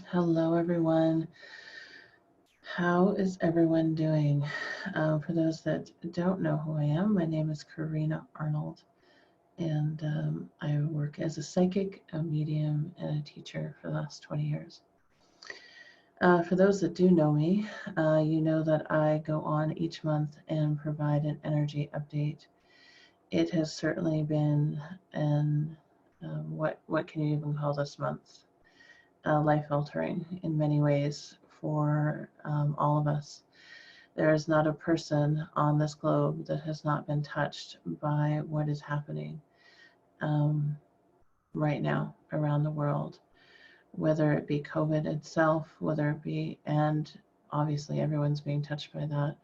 Hello, everyone. How is everyone doing? For those that don't know who I am, my name is Corinna Arnold, and I work as a psychic, a medium, and a teacher for the last 20 years. For those that do know me, you know that I go on each month and provide an energy update. It has certainly been an what can you even call this month? Life altering in many ways for all of us. There is not a person on this globe that has not been touched by what is happening um, right now around the world, whether it be COVID itself, whether it be, and obviously everyone's being touched by that,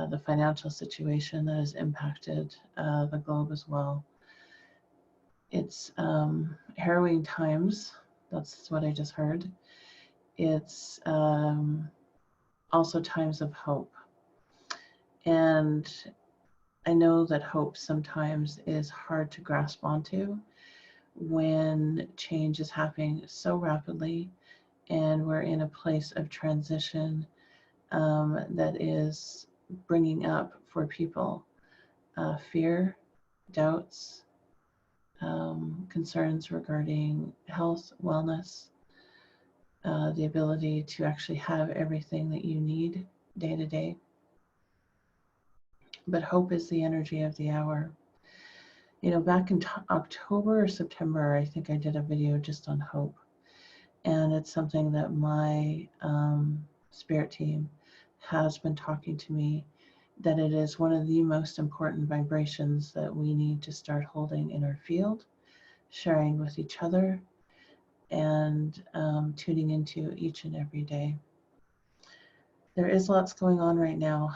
the financial situation that has impacted the globe as well. It's harrowing times. That's what I just heard. It's also times of hope. And I know that hope sometimes is hard to grasp onto when change is happening so rapidly and we're in a place of transition that is bringing up for people fear, doubts, concerns regarding health, wellness, the ability to actually have everything that you need day to day. But hope is the energy of the hour. You know, back in October or September, I think I did a video just on hope. And it's something that my spirit team has been talking to me that it is one of the most important vibrations that we need to start holding in our field, sharing with each other, and tuning into each and every day. There is lots going on right now.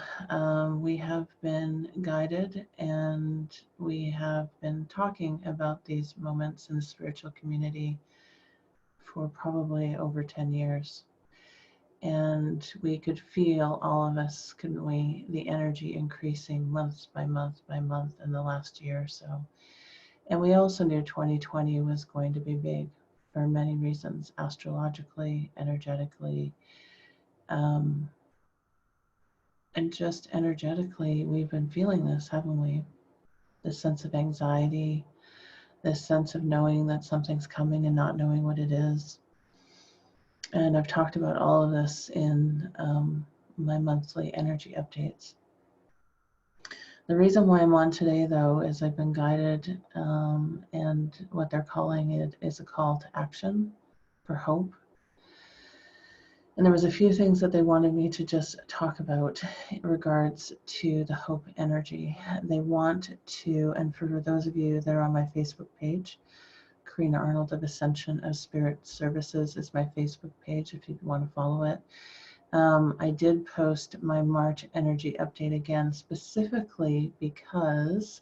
We have been guided and we have been talking about these moments in the spiritual community for probably over 10 years. And we could feel, all of us, couldn't we, the energy increasing month by month by month in the last year or so. And we also knew 2020 was going to be big for many reasons, astrologically, energetically, um, and just energetically, we've been feeling this, haven't we? This sense of anxiety, this sense of knowing that something's coming and not knowing what it is. And I've talked about all of this in my monthly energy updates. The reason why I'm on today, though, is I've been guided, and what they're calling it is a call to action for hope. And there was a few things that they wanted me to just talk about in regards to the hope energy. They want to, and for those of you that are on my Facebook page, Corinna Arnold of Ascension of Spirit Services is my Facebook page if you want to follow it. I did post my March energy update again, specifically because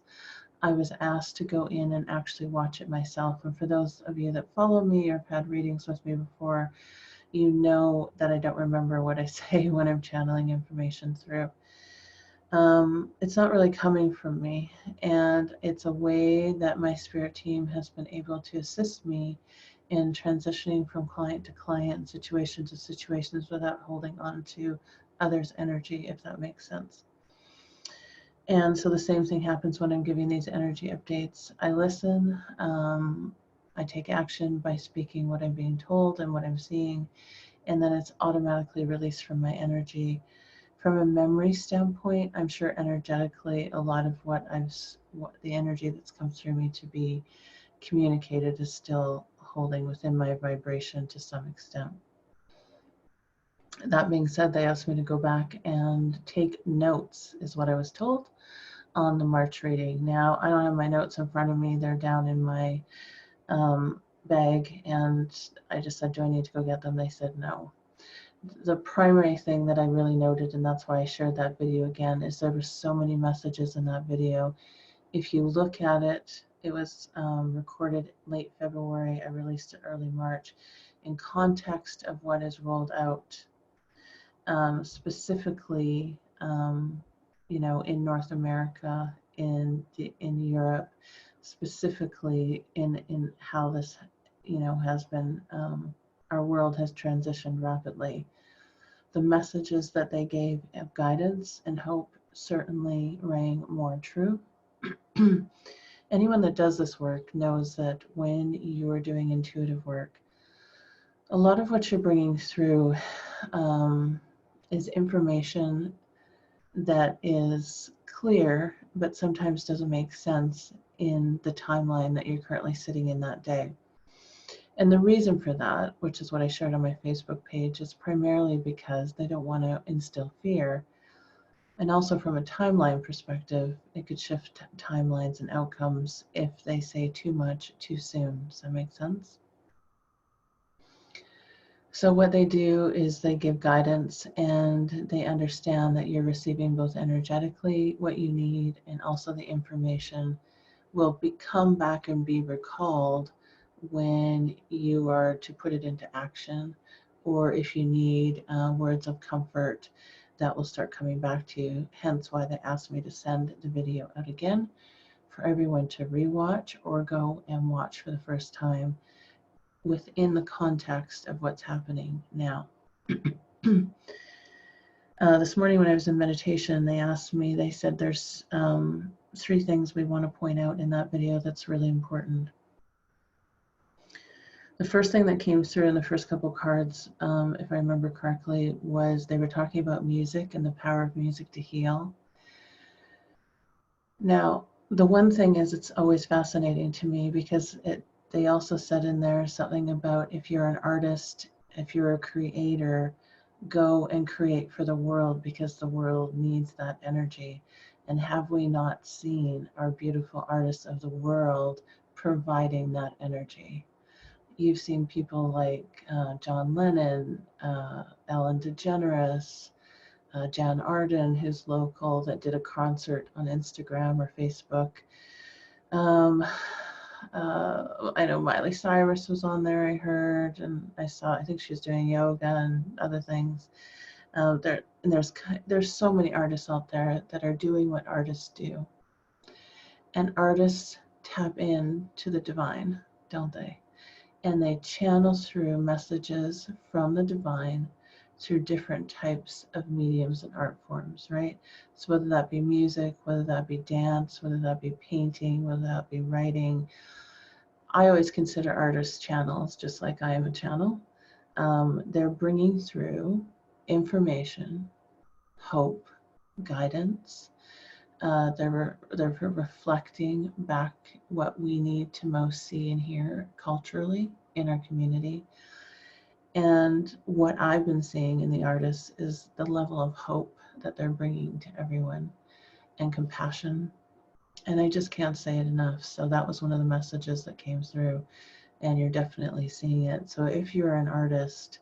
I was asked to go in and actually watch it myself. And for those of you that follow me or have had readings with me before, you know that I don't remember what I say when I'm channeling information through. It's not really coming from me, and it's a way that my spirit team has been able to assist me in transitioning from client to client, situation to situations, without holding on to others' energy, if that makes sense. And so the same thing happens when I'm giving these energy updates. I listen, I take action by speaking what I'm being told and what I'm seeing, and then it's automatically released from my energy. From a memory standpoint, I'm sure energetically a lot of what the energy that's come through me to be communicated is still holding within my vibration to some extent. That being said, they asked me to go back and take notes, is what I was told, on the March reading. Now, I don't have my notes in front of me, they're down in my bag, and I just said, do I need to go get them? They said no. The primary thing that I really noted, and that's why I shared that video again, is there were so many messages in that video. If you look at it, it was recorded late February. I released it early March. In context of what is rolled out, specifically, you know, in North America, in Europe, specifically in how this, you know, has been our world has transitioned rapidly. The messages that they gave of guidance and hope certainly rang more true. Anyone that does this work knows that when you're doing intuitive work, a lot of what you're bringing through is information that is clear, but sometimes doesn't make sense in the timeline that you're currently sitting in that day. And the reason for that, which is what I shared on my Facebook page, is primarily because they don't want to instill fear. And also from a timeline perspective, it could shift timelines and outcomes if they say too much too soon. Does that make sense? So what they do is they give guidance, and they understand that you're receiving both energetically what you need, and also the information will come back and be recalled when you are to put it into action, or if you need words of comfort, that will start coming back to you. Hence why they asked me to send the video out again for everyone to rewatch or go and watch for the first time within the context of what's happening now. This morning when I was in meditation, they asked me, they said there's 3 things we want to point out in that video that's really important. The first thing that came through in the first couple cards, if I remember correctly, was they were talking about music and the power of music to heal. Now, the one thing is, it's always fascinating to me because they also said in there something about if you're an artist, if you're a creator, go and create for the world because the world needs that energy. And have we not seen our beautiful artists of the world providing that energy? You've seen people like John Lennon, Ellen DeGeneres, Jan Arden, who's local, that did a concert on Instagram or Facebook. I know Miley Cyrus was on there, I heard, and I think she was doing yoga and other things. There's so many artists out there that are doing what artists do. And artists tap in to the divine, don't they? And they channel through messages from the divine through different types of mediums and art forms, right? So whether that be music, whether that be dance, whether that be painting, whether that be writing, I always consider artists channels, just like I am a channel. They're bringing through information, hope, guidance. They're reflecting back what we need to most see and hear culturally in our community. And what I've been seeing in the artists is the level of hope that they're bringing to everyone, and compassion. And I just can't say it enough. So that was one of the messages that came through, and you're definitely seeing it. So if you're an artist,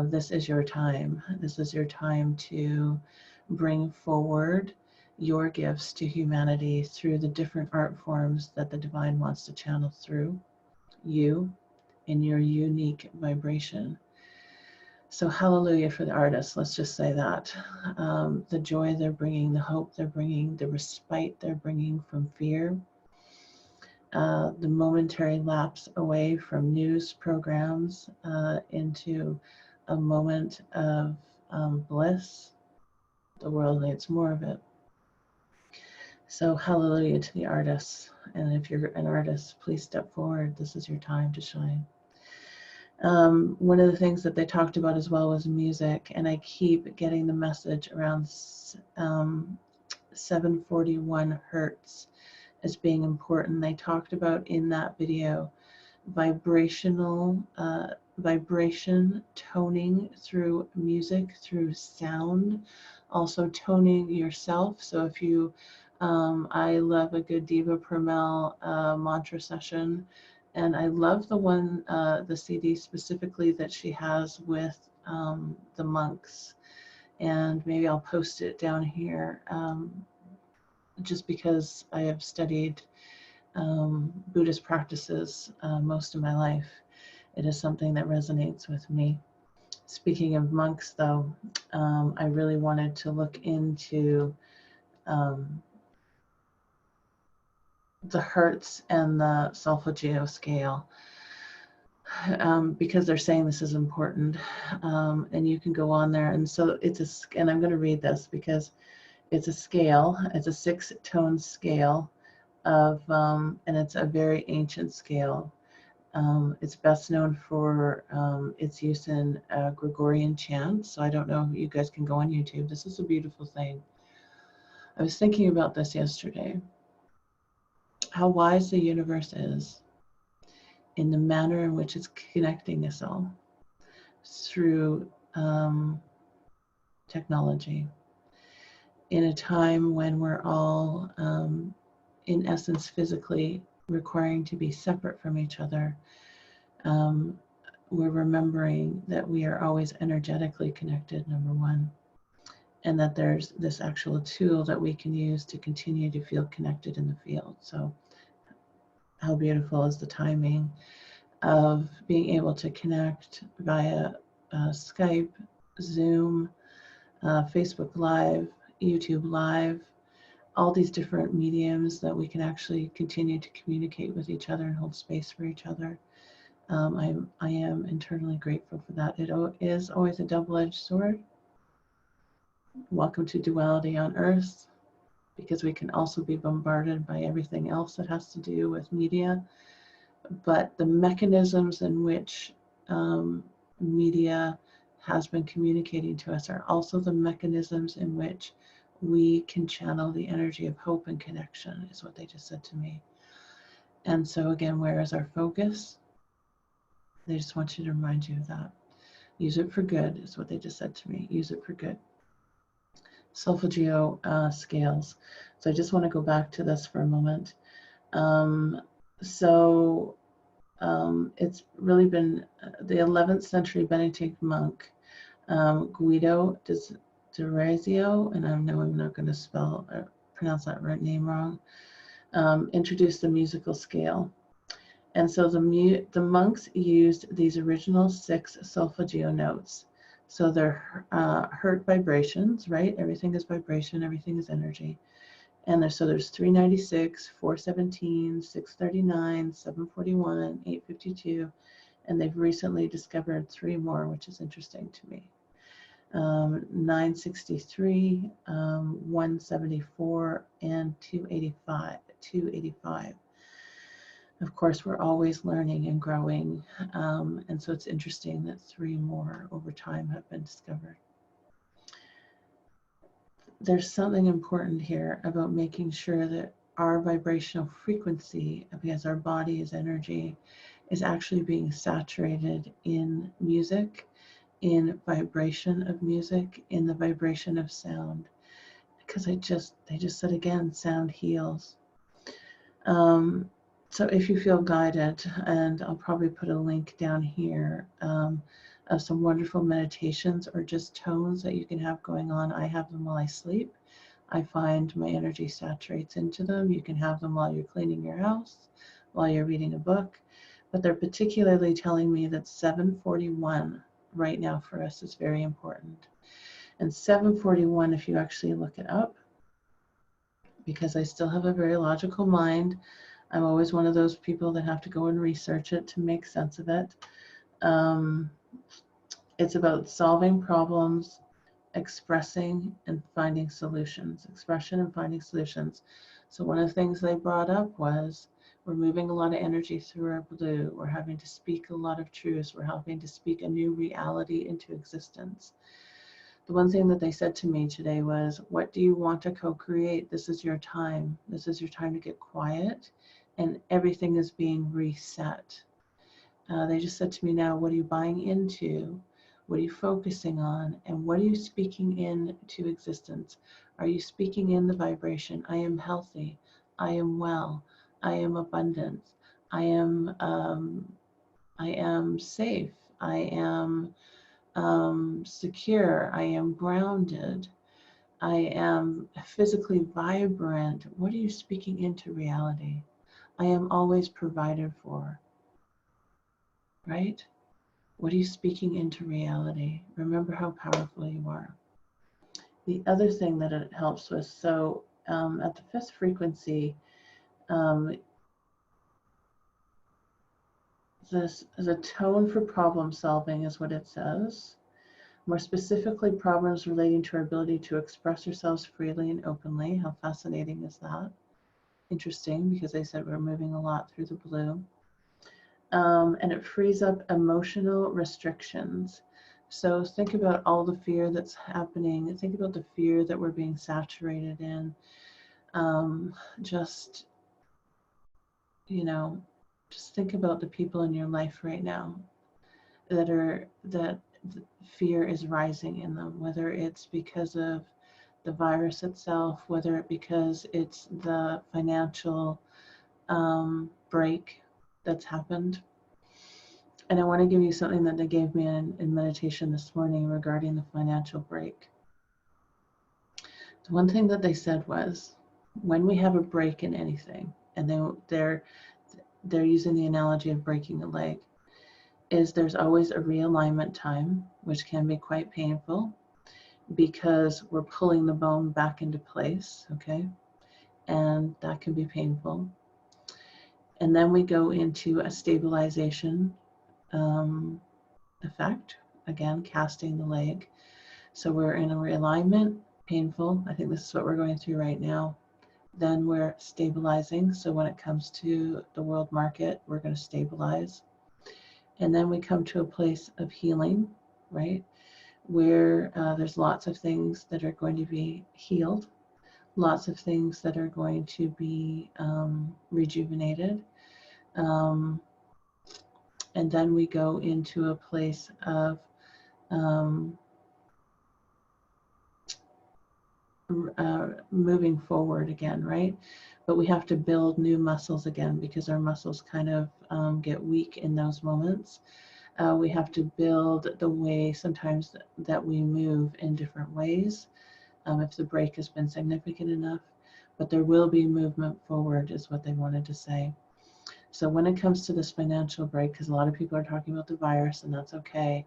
this is your time. This is your time to bring forward your gifts to humanity through the different art forms that the divine wants to channel through you in your unique vibration. So hallelujah for the artists, let's just say that. The joy they're bringing, the hope they're bringing, the respite they're bringing from fear, the momentary lapse away from news programs into a moment of bliss. The world needs more of it. So hallelujah to the artists. And if you're an artist, please step forward. This is your time to shine. One of the things that they talked about as well was music, and I keep getting the message around 741 hertz as being important. They talked about in that video vibration toning through music, through sound, also toning yourself. So if you, I love a good Diva Permel mantra session. And I love the one, the CD specifically that she has with the monks. And maybe I'll post it down here just because I have studied Buddhist practices most of my life. It is something that resonates with me. Speaking of monks, though, I really wanted to look into the hertz and the solfeggio scale. because they're saying this is important. And you can go on there. And so and I'm going to read this because it's a scale. It's a 6-tone scale of, and it's a very ancient scale. It's best known for its use in Gregorian chants. So I don't know if you guys can go on YouTube. This is a beautiful thing. I was thinking about this yesterday, how wise the universe is in the manner in which it's connecting us all through technology in a time when we're all, in essence, physically requiring to be separate from each other. We're remembering that we are always energetically connected, number one, and that there's this actual tool that we can use to continue to feel connected in the field. So how beautiful is the timing of being able to connect via Skype, Zoom, Facebook Live, YouTube Live, all these different mediums that we can actually continue to communicate with each other and hold space for each other. I am internally grateful for that. It is always a double-edged sword. Welcome to duality on Earth, because we can also be bombarded by everything else that has to do with media. But the mechanisms in which media has been communicating to us are also the mechanisms in which we can channel the energy of hope and connection, is what they just said to me. And so again, where is our focus? They just want you to remind you of that. Use it for good, is what they just said to me. Use it for good. Solfeggio scales. So I just want to go back to this for a moment. It's really been the 11th century Benedict monk, Guido d'Orazio, and I know I'm not going to pronounce that name wrong, introduced the musical scale. And so the monks used these original 6 solfeggio notes. So they're hertz vibrations, right? Everything is vibration, everything is energy. And there's 396, 417, 639, 741, 852, and they've recently discovered 3 more, which is interesting to me. 963, 174, and 285. Of course, we're always learning and growing, and so it's interesting that 3 more over time have been discovered. There's something important here about making sure that our vibrational frequency, because our body is energy, is actually being saturated in music, in vibration of music, in the vibration of sound. Because they just said again, sound heals. So if you feel guided, and I'll probably put a link down here of some wonderful meditations or just tones that you can have going on. I have them while I sleep. I find my energy saturates into them. You can have them while you're cleaning your house, while you're reading a book, but they're particularly telling me that 741 right now for us is very important. And 741, if you actually look it up, because I still have a very logical mind, I'm always one of those people that have to go and research it to make sense of it. It's about solving problems, expressing and finding solutions, expression and finding solutions. So one of the things they brought up was we're moving a lot of energy through our blue. We're having to speak a lot of truths. We're having to speak a new reality into existence. The one thing that they said to me today was, what do you want to co-create? This is your time. This is your time to get quiet, and everything is being reset. They just said to me now, what are you buying into? What are you focusing on? And what are you speaking into existence? Are you speaking in the vibration? I am healthy. I am well. I am abundant. I am safe. I am secure. I am grounded. I am physically vibrant. What are you speaking into reality? I am always provided for, right? What are you speaking into reality? Remember how powerful you are. The other thing that it helps with, so at the 5th frequency, this is a tone for problem solving is what it says. More specifically, problems relating to our ability to express ourselves freely and openly. How fascinating is that? Interesting, because they said we're moving a lot through the blue. And it frees up emotional restrictions. So think about all the fear that's happening. Think about the fear that we're being saturated in. Just, you know, just think about the people in your life right now that fear is rising in them, whether it's because of the virus itself, whether it because it's the financial break that's happened. And I want to give you something that they gave me in meditation this morning regarding the financial break. The one thing that they said was, when we have a break in anything, and they're using the analogy of breaking a leg, is there's always a realignment time, which can be quite painful because we're pulling the bone back into place, okay? And that can be painful. And then we go into a stabilization effect, again, casting the leg. So we're in a realignment, painful. I think this is what we're going through right now. Then we're stabilizing. So when it comes to the world market, we're going to stabilize. And then we come to a place of healing, right? Where there's lots of things that are going to be healed, lots of things that are going to be rejuvenated. And then we go into a place of moving forward again, right? But we have to build new muscles again because our muscles kind of get weak in those moments. We have to build the way sometimes that we move in different ways if the break has been significant enough. But there will be movement forward is what they wanted to say. So when it comes to this financial break, because a lot of people are talking about the virus, and that's okay,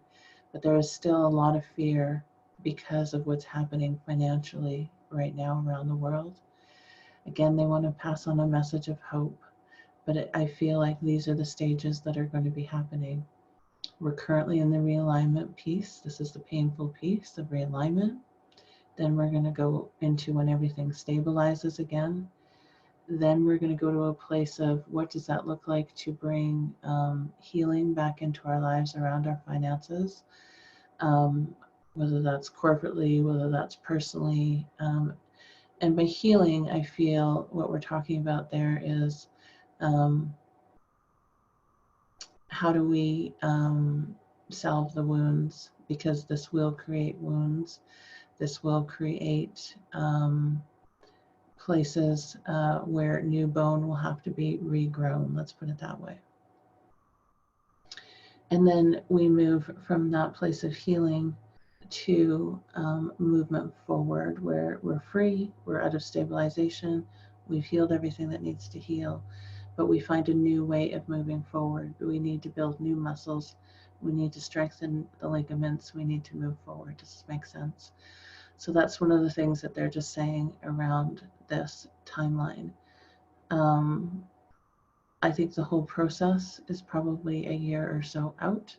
but there is still a lot of fear because of what's happening financially right now around the world. Again, they want to pass on a message of hope, but I feel like these are the stages that are going to be happening. We're currently in the realignment piece. This is the painful piece of realignment. Then we're going to go into when everything stabilizes again. Then we're going to go to a place of what does that look like to bring healing back into our lives around our finances, whether that's corporately, whether that's personally. And by healing, I feel what we're talking about there is how do we salve the wounds, because this will create wounds. This will create places where new bone will have to be regrown, let's put it that way. And then we move from that place of healing to movement forward, where we're free, we're out of stabilization, we've healed everything that needs to heal, but we find a new way of moving forward. We need to build new muscles, we need to strengthen the ligaments, we need to move forward. Does this make sense? So that's one of the things that they're just saying around this timeline. I think the whole process is probably a year or so out.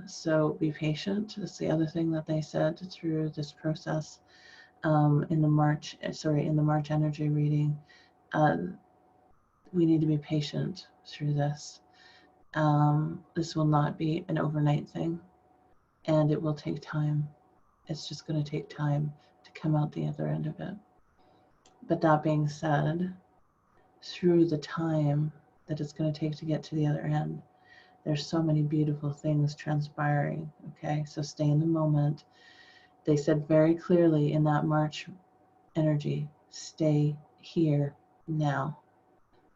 So be patient. That's the other thing that they said through this process in the March energy reading. We need to be patient through this. This will not be an overnight thing, and it will take time. It's just going to take time to come out the other end of it. But that being said, through the time that it's going to take to get to the other end, there's so many beautiful things transpiring, okay? So stay in the moment. They said very clearly in that March energy, stay here now.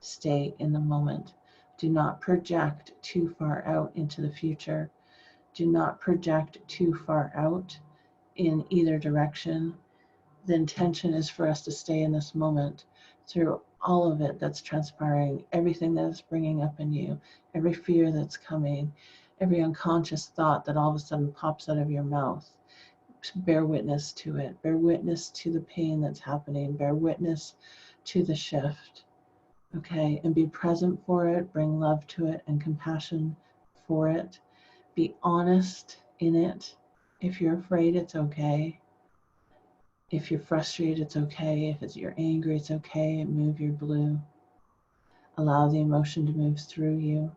Stay in the moment. Do not project too far out into the future. Do not project too far out in either direction. The intention is for us to stay in this moment through all of it that's transpiring, everything that is bringing up in you, every fear that's coming, every unconscious thought that all of a sudden pops out of your mouth. Bear witness to it. Bear witness to the pain that's happening. Bear witness to the shift. Okay, and be present for it, bring love to it and compassion for it. Be honest in it. If you're afraid, it's okay. If you're frustrated, it's okay. If you're angry, it's okay. Move your blue. Allow the emotion to move through you.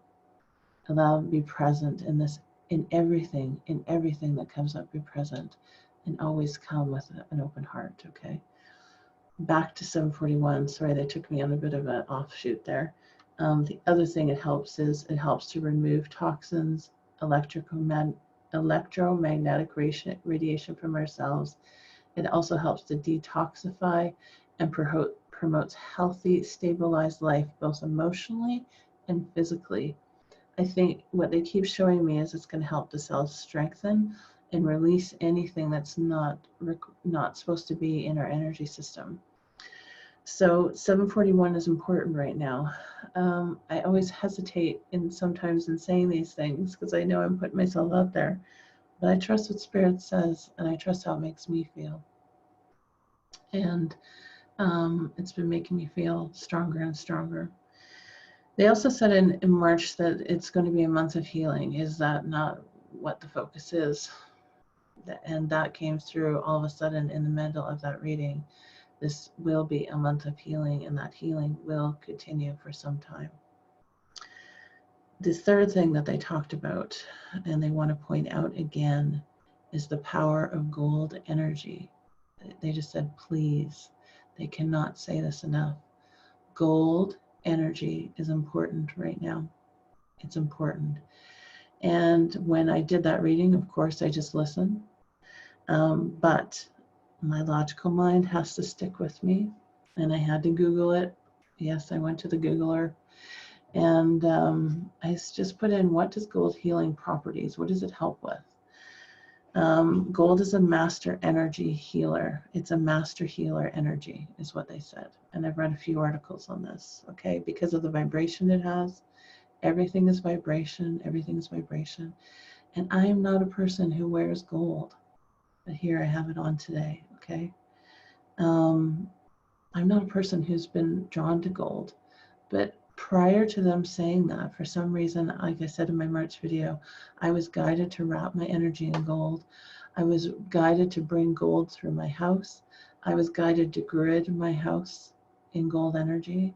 Allow be present in this, in everything that comes up, be present and always come with an open heart, okay? Back to 741, sorry, they took me on a bit of an offshoot there. The other thing it helps is it helps to remove toxins, electromagnetic radiation from our cells. It also helps to detoxify and promotes healthy, stabilized life, both emotionally and physically. I think what they keep showing me is it's going to help the cells strengthen and release anything that's not supposed to be in our energy system. So 741 is important right now. I always hesitate sometimes in saying these things because I know I'm putting myself out there, but I trust what Spirit says and I trust how it makes me feel. And it's been making me feel stronger and stronger. They also said in March that it's going to be a month of healing. Is that not what the focus is? And that came through all of a sudden in the middle of that reading. This will be a month of healing, and that healing will continue for some time. The third thing that they talked about, and they want to point out again, is the power of gold energy. They just said, please. They cannot say this enough. Gold energy is important right now. It's important. And when I did that reading, of course, I just listened. But my logical mind has to stick with me. And I had to Google it. Yes, I went to the Googler. And I just put in, what does gold healing properties? What does it help with? Gold is a master energy healer. It's a master healer energy, is what they said. And I've read a few articles on this, okay, because of the vibration it has. Everything is vibration. Everything is vibration. And I am not a person who wears gold. But here I have it on today, okay? I'm not a person who's been drawn to gold. But prior to them saying that, for some reason, like I said in my March video, I was guided to wrap my energy in gold. I was guided to bring gold through my house. I was guided to grid my house in gold energy.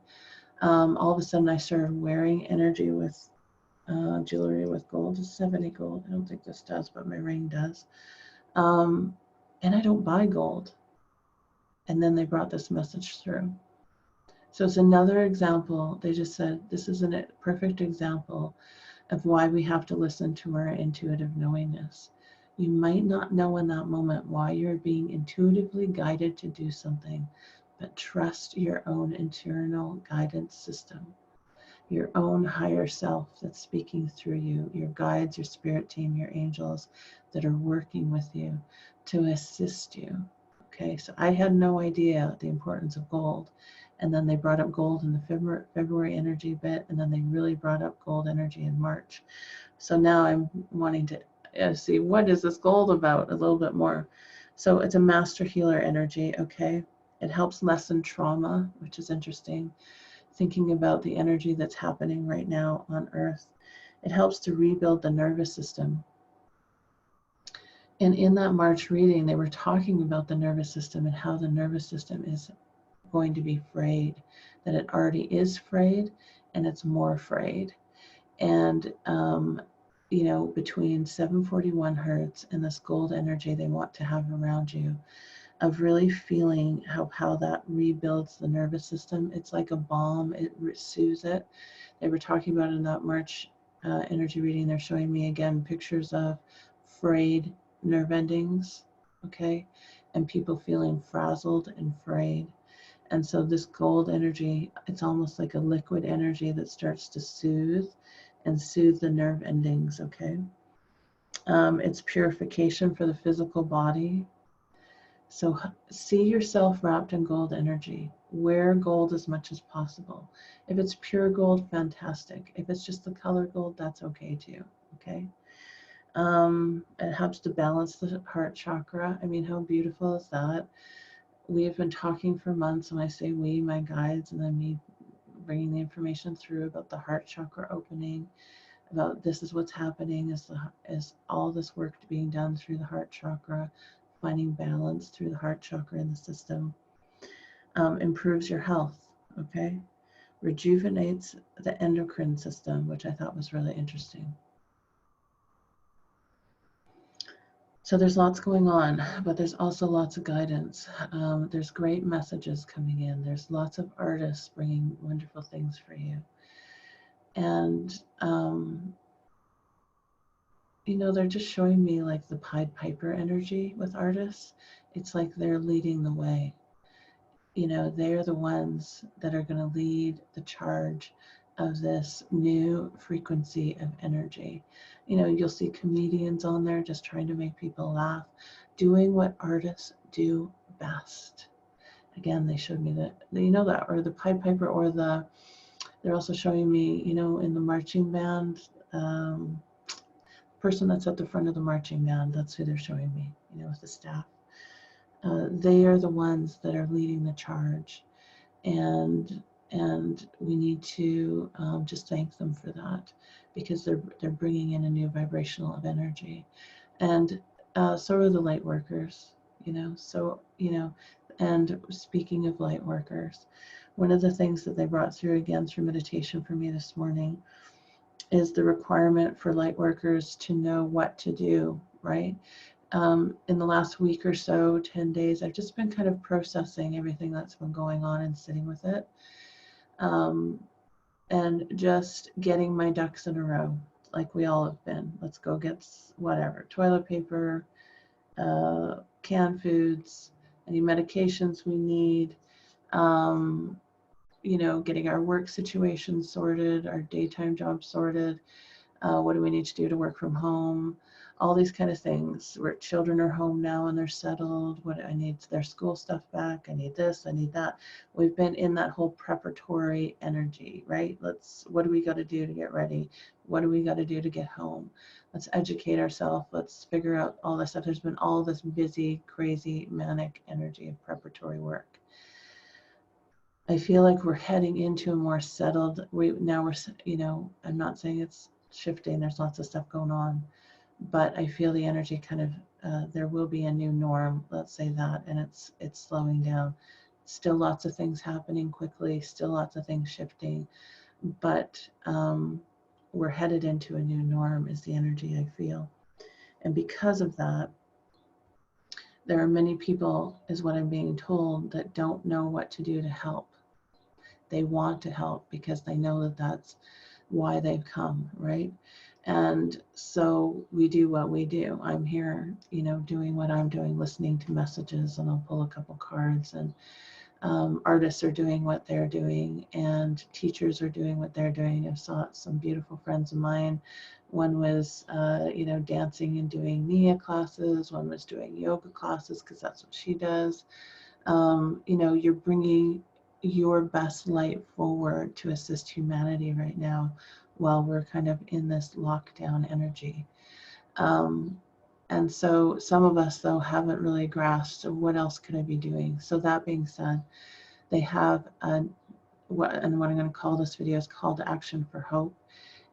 All of a sudden, I started wearing energy with jewelry with gold. Does this have any gold? I don't think this does, but my ring does. And I don't buy gold. And then they brought this message through. So it's another example. They just said, this is a perfect example of why we have to listen to our intuitive knowingness. You might not know in that moment why you're being intuitively guided to do something, but trust your own internal guidance system, your own higher self that's speaking through you, your guides, your spirit team, your angels that are working with you to assist you. Okay, so I had no idea the importance of gold. And then they brought up gold in the February energy bit, and then they really brought up gold energy in March. So now I'm wanting to see, what is this gold about a little bit more. So it's a master healer energy, okay? It helps lessen trauma, which is interesting. Thinking about the energy that's happening right now on Earth. It helps to rebuild the nervous system. And in that March reading, they were talking about the nervous system and how the nervous system is going to be frayed, that it already is frayed and it's more frayed. And, you know, between 741 hertz and this gold energy they want to have around you, of really feeling how that rebuilds the nervous system. It's like a balm, it soothes it. They were talking about in that March energy reading, they're showing me again pictures of frayed nerve endings, okay, and people feeling frazzled and frayed. And so this gold energy, it's almost like a liquid energy that starts to soothe the nerve endings, okay? It's purification for the physical body. So see yourself wrapped in gold energy. Wear gold as much as possible. If it's pure gold, fantastic. If it's just the color gold, that's okay too, okay? It helps to balance the heart chakra. I mean, how beautiful is that? We have been talking for months, and I say we, my guides, and then me bringing the information through about the heart chakra opening, about this is what's happening, is all this work being done through the heart chakra, finding balance through the heart chakra in the system, improves your health, okay? Rejuvenates the endocrine system, which I thought was really interesting. So there's lots going on, but there's also lots of guidance. There's great messages coming in. There's lots of artists bringing wonderful things for you. And, you know, they're just showing me like the Pied Piper energy with artists. It's like they're leading the way. You know, they're the ones that are going to lead the charge of this new frequency of energy. You know, you'll see comedians on there just trying to make people laugh, doing what artists do best. Again, they showed me that, you know, that, or the Pied Piper, or they're also showing me, you know, in the marching band, person that's at the front of the marching band, that's who they're showing me, you know, with the staff. They are the ones that are leading the charge, and we need to just thank them for that, because they're bringing in a new vibrational of energy, and so are the light workers, you know. So, you know, and speaking of light workers, one of the things that they brought through again through meditation for me this morning is the requirement for light workers to know what to do, right? In the last week or so, 10 days, I've just been kind of processing everything that's been going on and sitting with it. And just getting my ducks in a row, like we all have been. Let's go get whatever, toilet paper, canned foods, any medications we need, you know, getting our work situation sorted, our daytime job sorted. What do we need to do to work from home? All these kind of things where children are home now and they're settled. What I need their school stuff back. I need this, I need that. We've been in that whole preparatory energy, right? What do we got to do to get ready? What do we got to do to get home? Let's educate ourselves. Let's figure out all this stuff. There's been all this busy, crazy, manic energy of preparatory work. I feel like we're heading into a more settled, we're, you know, I'm not saying it's shifting, there's lots of stuff going on, but I feel the energy kind of, there will be a new norm, let's say that, and it's slowing down. Still lots of things happening quickly, still lots of things shifting, but we're headed into a new norm is the energy I feel. And because of that, there are many people, is what I'm being told, that don't know what to do to help. They want to help because they know that that's why they've come, right? And so we do what we do. I'm here, you know, doing what I'm doing, listening to messages, and I'll pull a couple cards, and artists are doing what they're doing, and teachers are doing what they're doing. I've saw some beautiful friends of mine. One was, you know, dancing and doing Nia classes. One was doing yoga classes because that's what she does. You know, you're bringing your best light forward to assist humanity right now while we're kind of in this lockdown energy. And so some of us, though, haven't really grasped what else could I be doing. So that being said, they have what I'm going to call this video is Call to Action for Hope.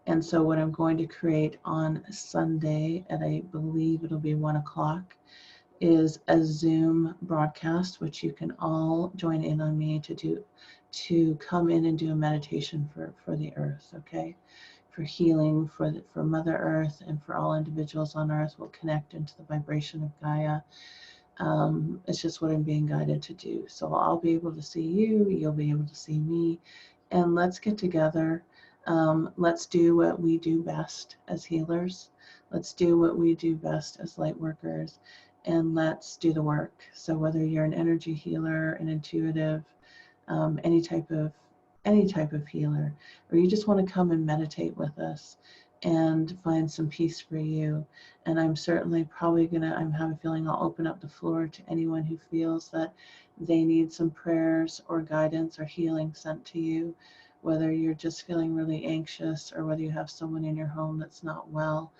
And so what I'm going to create on Sunday at, I believe it'll be 1 o'clock, is a Zoom broadcast, which you can all join in on me to come in and do a meditation for the earth, okay? For healing, for Mother Earth, and for all individuals on earth. We'll connect into the vibration of Gaia. It's just what I'm being guided to do. So I'll be able to see you, you'll be able to see me, and let's get together. Let's do what we do best as healers. Let's do what we do best as light workers, and let's do the work. So whether you're an energy healer, an intuitive, any type of healer, or you just want to come and meditate with us and find some peace for you. And I'm certainly probably I have a feeling I'll open up the floor to anyone who feels that they need some prayers or guidance or healing sent to you, whether you're just feeling really anxious or whether you have someone in your home that's not well.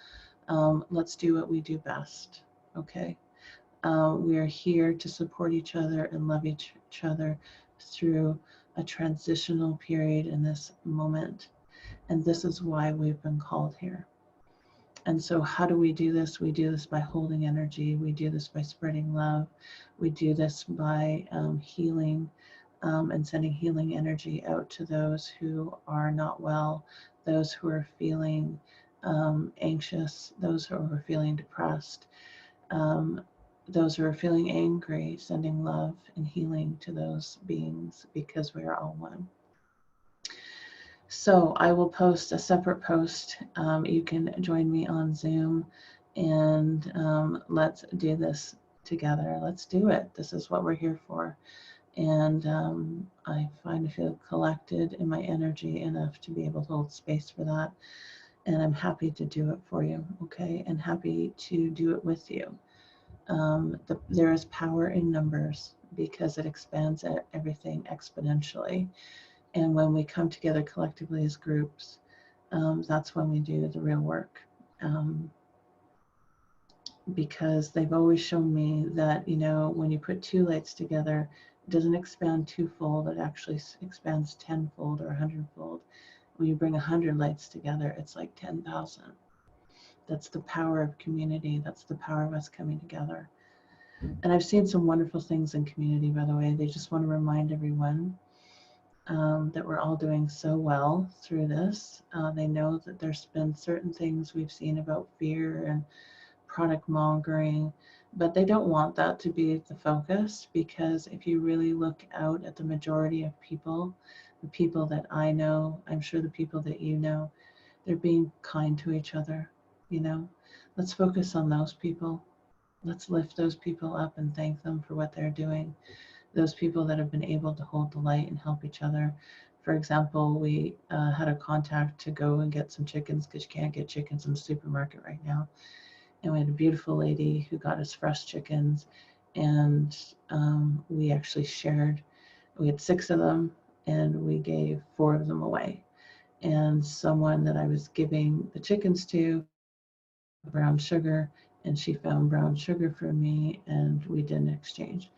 Let's do what we do best, okay? We are here to support each other and love each other through a transitional period in this moment. And this is why we've been called here. And so how do we do this? We do this by holding energy. We do this by spreading love. We do this by healing and sending healing energy out to those who are not well, those who are feeling anxious, those who are feeling depressed, those who are feeling angry, sending love and healing to those beings, because we are all one. So I will post a separate post. You can join me on Zoom, and let's do this together. Let's do it. This is what we're here for. And I feel collected in my energy enough to be able to hold space for that. And I'm happy to do it for you, okay? And happy to do it with you. There is power in numbers because it expands everything exponentially. And when we come together collectively as groups, that's when we do the real work. Because they've always shown me that, when you put two lights together, it doesn't expand twofold, it actually expands tenfold or 100-fold. When you bring 100 lights together, it's like 10,000. That's the power of community. That's the power of us coming together. And I've seen some wonderful things in community, by the way. They just want to remind everyone that we're all doing so well through this. They know that there's been certain things we've seen about fear and product mongering, but they don't want that to be the focus, because if you really look out at the majority of people, the people that I know, I'm sure the people that you know, they're being kind to each other. Let's focus on those people. Let's lift those people up and thank them for what they're doing. Those people that have been able to hold the light and help each other. For example, we had a contact to go and get some chickens, because you can't get chickens in the supermarket right now. And we had a beautiful lady who got us fresh chickens, and we actually shared. We had 6 of them, and we gave 4 of them away. And someone that I was giving the chickens to, brown sugar, and she found brown sugar for me, and we did an exchange.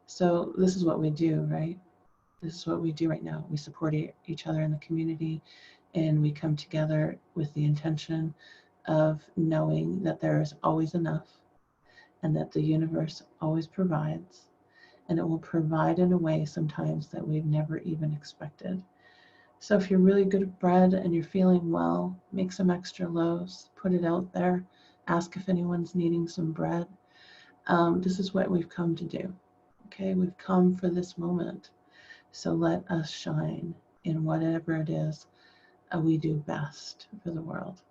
So this is what we do, right? This is what we do right now. We support each other in the community, and we come together with the intention of knowing that there is always enough, and that the universe always provides, and it will provide in a way sometimes that we've never even expected. So if you're really good at bread and you're feeling well, make some extra loaves, put it out there, ask if anyone's needing some bread. This is what we've come to do. Okay, we've come for this moment. So let us shine in whatever it is we do best for the world.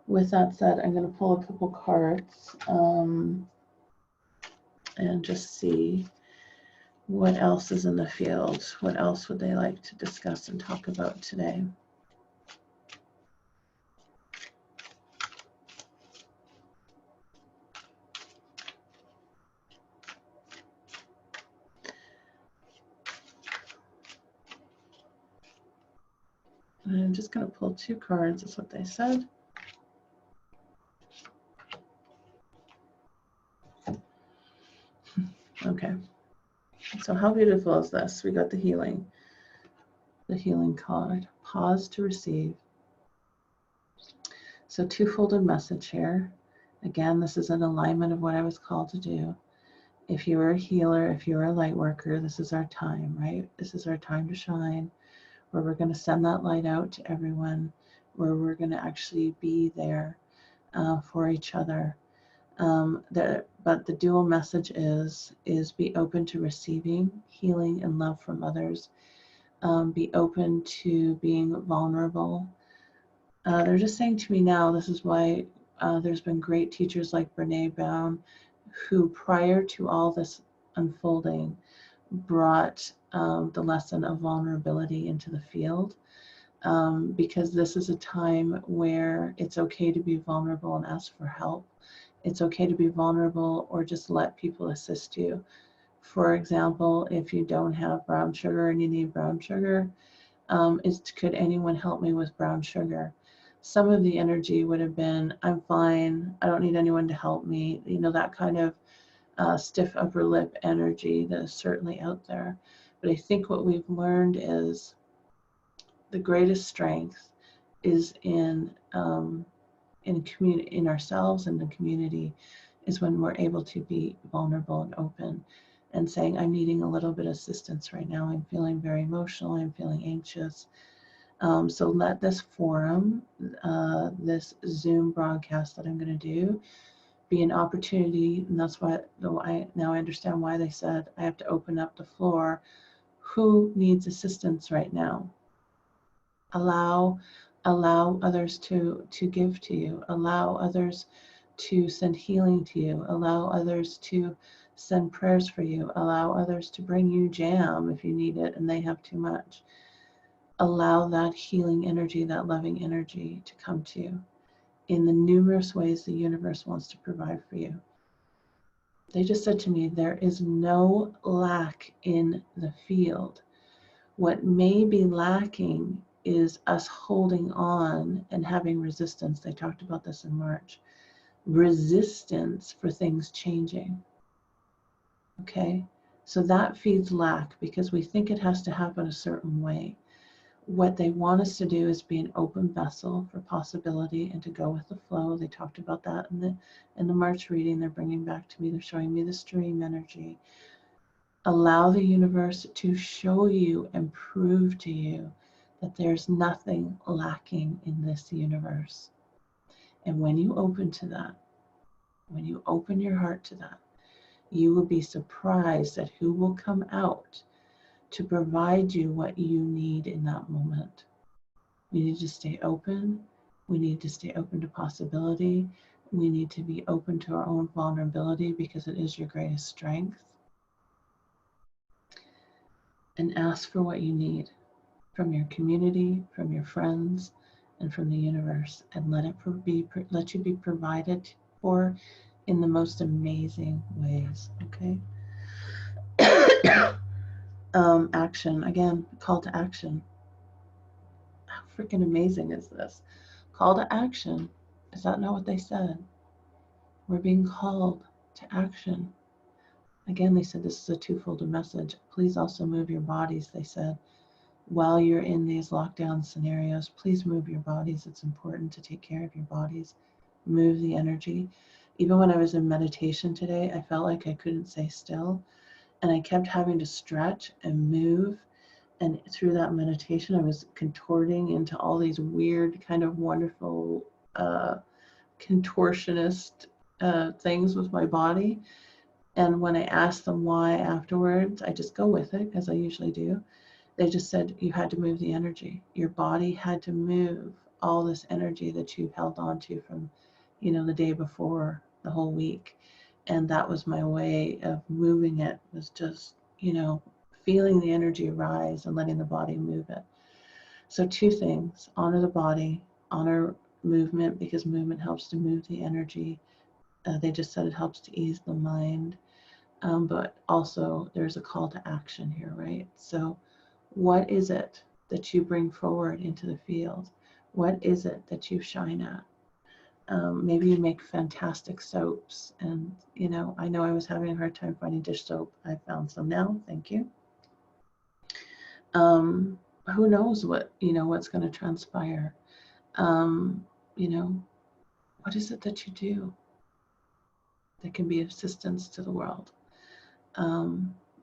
With that said, I'm going to pull a couple cards and just see what else is in the field. What else would they like to discuss and talk about today? I'm just going to pull 2 cards, is what they said. Okay. So how beautiful is this? We got the healing card. Pause to receive. So two-folded message here. Again, this is an alignment of what I was called to do. If you are a healer, if you are a light worker, this is our time, right? This is our time to shine, where we're going to send that light out to everyone, where we're going to actually be there for each other. But the dual message is be open to receiving healing and love from others. Be open to being vulnerable. They're just saying to me now, this is why there's been great teachers like Brene Brown, who prior to all this unfolding brought the lesson of vulnerability into the field, because this is a time where it's okay to be vulnerable and ask for help. It's okay to be vulnerable or just let people assist you. For example, if you don't have brown sugar and you need brown sugar, could anyone help me with brown sugar? Some of the energy would have been, I'm fine, I don't need anyone to help me, that kind of stiff upper lip energy that is certainly out there. But I think what we've learned is the greatest strength is in ourselves and the community, is when we're able to be vulnerable and open and saying, I'm needing a little bit of assistance right now. I'm feeling very emotional. I'm feeling anxious. So let this forum, this Zoom broadcast that I'm going to do, be an opportunity. And that's why now I understand why they said I have to open up the floor. Who needs assistance right now? Allow others to give to you. Allow others to send healing to you. Allow others to send prayers for you. Allow others to bring you jam if you need it and they have too much. Allow that healing energy, that loving energy to come to you in the numerous ways the universe wants to provide for you. They just said to me, there is no lack in the field. What may be lacking is us holding on and having resistance. They talked about this in March. Resistance for things changing. Okay? So that feeds lack because we think it has to happen a certain way. What they want us to do is be an open vessel for possibility and to go with the flow. They talked about that in the March reading. They're bringing back to me, they're showing me the stream energy. Allow the universe to show you and prove to you that there's nothing lacking in this universe. And when you open to that, when you open your heart to that, you will be surprised at who will come out to provide you what you need in that moment. We need to stay open. We need to stay open to possibility. We need to be open to our own vulnerability because it is your greatest strength. And ask for what you need from your community, from your friends, and from the universe, and let you be provided for in the most amazing ways. Okay. Action again. Call to action. How freaking amazing is this? Call to action. Is that not what they said? We're being called to action. Again, they said this is a twofold message. Please also move your bodies, they said. While you're in these lockdown scenarios, please move your bodies. It's important to take care of your bodies. Move the energy. Even when I was in meditation today, I felt like I couldn't stay still. And I kept having to stretch and move. And through that meditation, I was contorting into all these weird, kind of wonderful contortionist things with my body. And when I asked them why afterwards, I just go with it, as I usually do. They just said you had to move the energy. Your body had to move all this energy that you held on to from, the day before, the whole week. And that was my way of moving it, was just, feeling the energy rise and letting the body move it. So two things: honor the body, honor movement, because movement helps to move the energy. They just said it helps to ease the mind. But also there's a call to action here, right? So what is it that you bring forward into the field? What is it that you shine at? Maybe you make fantastic soaps, and I know I was having a hard time finding dish soap. I found some now, thank you. Who knows what's going to transpire? What is it that you do that can be assistance to the world?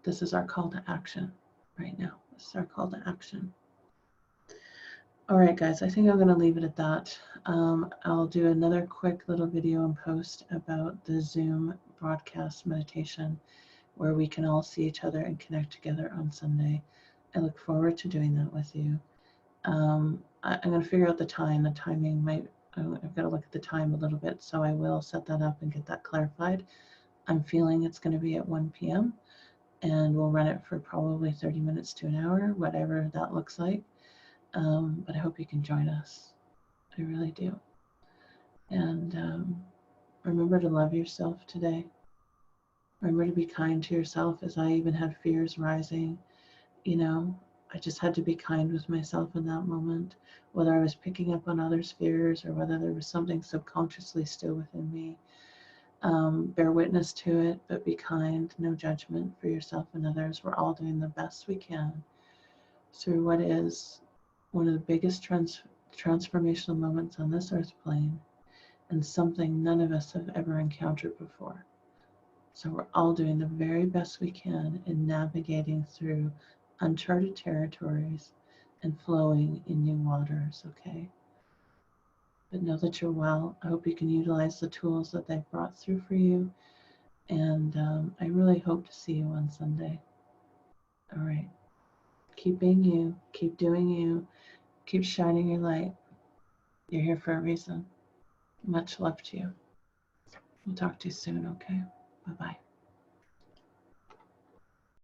This is our call to action right now. This is our call to action. All right, guys, I think I'm going to leave it at that. I'll do another quick little video and post about the Zoom broadcast meditation where we can all see each other and connect together on Sunday. I look forward to doing that with you. I'm going to figure out the time. The timing might, I've got to look at the time a little bit, so I will set that up and get that clarified. I'm feeling it's going to be at 1 p.m. and we'll run it for probably 30 minutes to an hour, whatever that looks like. But I hope you can join us. I really do. And remember to love yourself today. Remember to be kind to yourself, as I even had fears rising. I just had to be kind with myself in that moment, whether I was picking up on others' fears or whether there was something subconsciously still within me. Bear witness to it, but be kind, no judgment for yourself and others. We're all doing the best we can through what is one of the biggest transformational moments on this earth plane, and something none of us have ever encountered before. So we're all doing the very best we can in navigating through uncharted territories and flowing in new waters, okay? But know that you're well. I hope you can utilize the tools that they've brought through for you. And I really hope to see you on Sunday. All right. Keep being you. Keep doing you. Keep shining your light. You're here for a reason. Much love to you. We'll talk to you soon, okay? Bye-bye.